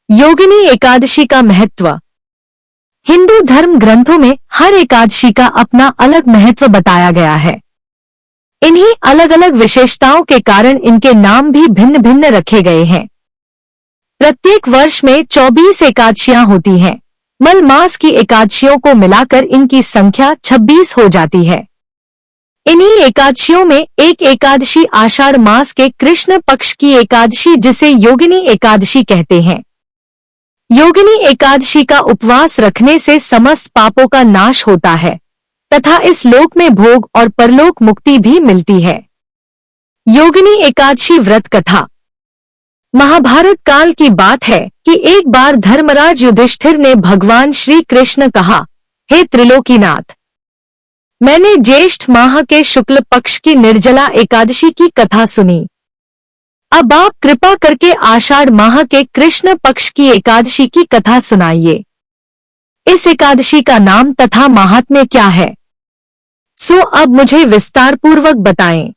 योगिनी एकादशी का महत्व। हिंदू धर्म ग्रंथों में हर एकादशी का अपना अलग महत्व बताया गया है। इन्हीं अलग अलग विशेषताओं के कारण इनके नाम भी भिन्न भिन्न रखे गए हैं। प्रत्येक वर्ष में 24 एकादशियां होती हैं। मल मास की एकादशियों को मिलाकर इनकी संख्या 26 हो जाती है। इन्हीं एकादशियों में एक एकादशी आषाढ़ मास के कृष्ण पक्ष की एकादशी जिसे योगिनी एकादशी कहते हैं। योगिनी एकादशी का उपवास रखने से समस्त पापों का नाश होता है तथा इस लोक में भोग और परलोक मुक्ति भी मिलती है। योगिनी एकादशी व्रत कथा। महाभारत काल की बात है कि एक बार धर्मराज युधिष्ठिर ने भगवान श्री कृष्ण कहा, हे त्रिलोकीनाथ, मैंने ज्येष्ठ माह के शुक्ल पक्ष की निर्जला एकादशी की कथा सुनी। अब आप कृपा करके आषाढ़ माह के कृष्ण पक्ष की एकादशी की कथा सुनाइए। इस एकादशी का नाम तथा महात्म्य क्या है, सो अब मुझे विस्तार पूर्वक बताएं।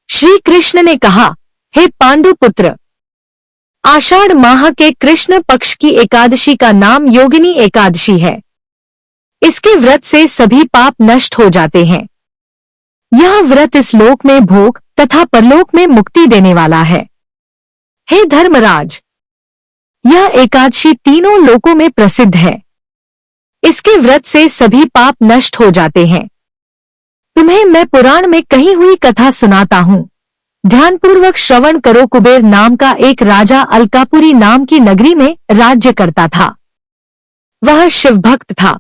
श्री कृष्ण ने कहा, हे पांडुपुत्र, आषाढ़ माह के कृष्ण पक्ष की एकादशी का नाम योगिनी एकादशी है। इसके व्रत से सभी पाप नष्ट हो जाते हैं। यह व्रत इस लोक में भोग तथा परलोक में मुक्ति देने वाला है। हे धर्मराज, यह एकादशी तीनों लोकों में प्रसिद्ध है। इसके व्रत से सभी पाप नष्ट हो जाते हैं। तुम्हें मैं पुराण में कही हुई कथा सुनाता हूँ। ध्यानपूर्वक श्रवण करो। कुबेर नाम का एक राजा अलकापुरी नाम की नगरी में राज्य करता था। वह शिवभक्त था।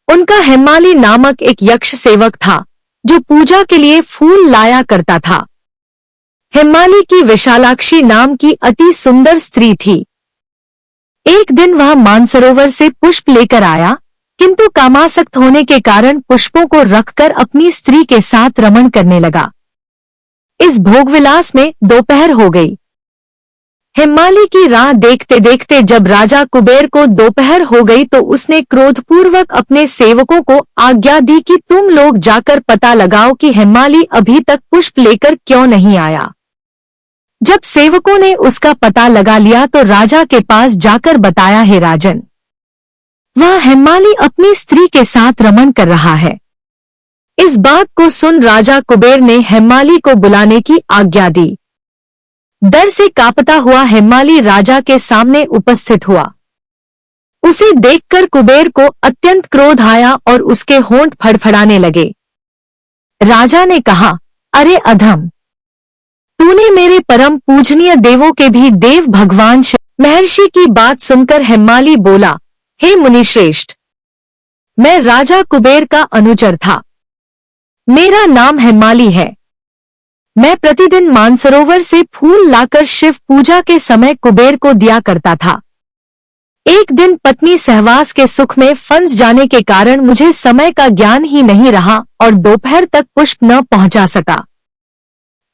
उनका हेमाली नामक एक यक्ष सेवक था जो पूजा के लिए फूल लाया करता था। हेमाली की विशालाक्षी नाम की अति सुंदर स्त्री थी। एक दिन वह मानसरोवर से पुष्प लेकर आया, किंतु कामासक्त होने के कारण पुष्पों को रखकर अपनी स्त्री के साथ रमण करने लगा। इस भोगविलास में दोपहर हो गई। हेमाली की राह देखते देखते जब राजा कुबेर को दोपहर हो गई तो उसने क्रोधपूर्वक अपने सेवकों को आज्ञा दी कि तुम लोग जाकर पता लगाओ कि हेमाली अभी तक पुष्प लेकर क्यों नहीं आया। जब सेवकों ने उसका पता लगा लिया तो राजा के पास जाकर बताया, हे राजन, वह हेमाली अपनी स्त्री के साथ रमण कर रहा है। इस बात को सुन राजा कुबेर ने हेमाली को बुलाने की आज्ञा दी। डर से कांपता हुआ हेमाली राजा के सामने उपस्थित हुआ। उसे देखकर कुबेर को अत्यंत क्रोध आया और उसके होंठ फड़फड़ाने लगे। राजा ने कहा, अरे अधम, तूने मेरे परम पूजनीय देवों के भी देव भगवान महर्षि की बात सुनकर हेमाली बोला, हे मुनिश्रेष्ठ, मैं राजा कुबेर का अनुचर था। मेरा नाम हेमाली है। मैं प्रतिदिन मानसरोवर से फूल लाकर शिव पूजा के समय कुबेर को दिया करता था। एक दिन पत्नी सहवास के सुख में फंस जाने के कारण मुझे समय का ज्ञान ही नहीं रहा और दोपहर तक पुष्प न पहुंचा सका।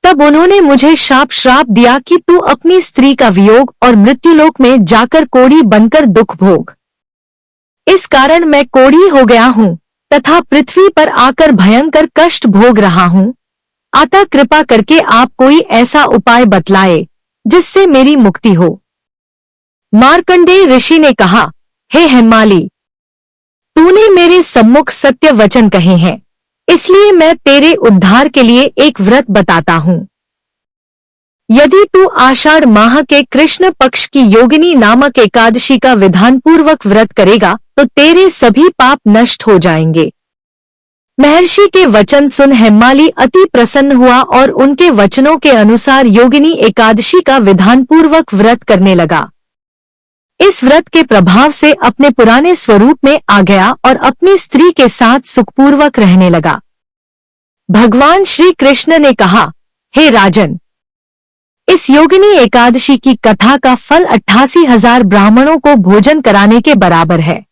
तब उन्होंने मुझे श्राप दिया कि तू अपनी स्त्री का वियोग और मृत्युलोक में जाकर कोढ़ी बनकर दुख भोग। इस कारण मैं कोढ़ी हो गया हूँ तथा पृथ्वी पर आकर भयंकर कष्ट भोग रहा हूँ। अतः कृपा करके आप कोई ऐसा उपाय बतलाए जिससे मेरी मुक्ति हो। मार्कंडेय ऋषि ने कहा, हे हेमाली, तूने मेरे सम्मुख सत्य वचन कहे हैं, इसलिए मैं तेरे उद्धार के लिए एक व्रत बताता हूँ। यदि तू आषाढ़ माह के कृष्ण पक्ष की योगिनी नामक एकादशी का विधानपूर्वक व्रत करेगा तो तेरे सभी पाप नष्ट हो जाएंगे। महर्षि के वचन सुन हेमाली अति प्रसन्न हुआ और उनके वचनों के अनुसार योगिनी एकादशी का विधानपूर्वक व्रत करने लगा। इस व्रत के प्रभाव से अपने पुराने स्वरूप में आ गया और अपनी स्त्री के साथ सुखपूर्वक रहने लगा। भगवान श्री कृष्ण ने कहा, हे राजन, इस योगिनी एकादशी की कथा का फल 88,000 ब्राह्मणों को भोजन कराने के बराबर है।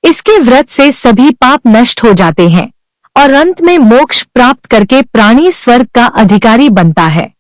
इसके व्रत से सभी पाप नष्ट हो जाते हैं और अंत में मोक्ष प्राप्त करके प्राणी स्वर्ग का अधिकारी बनता है।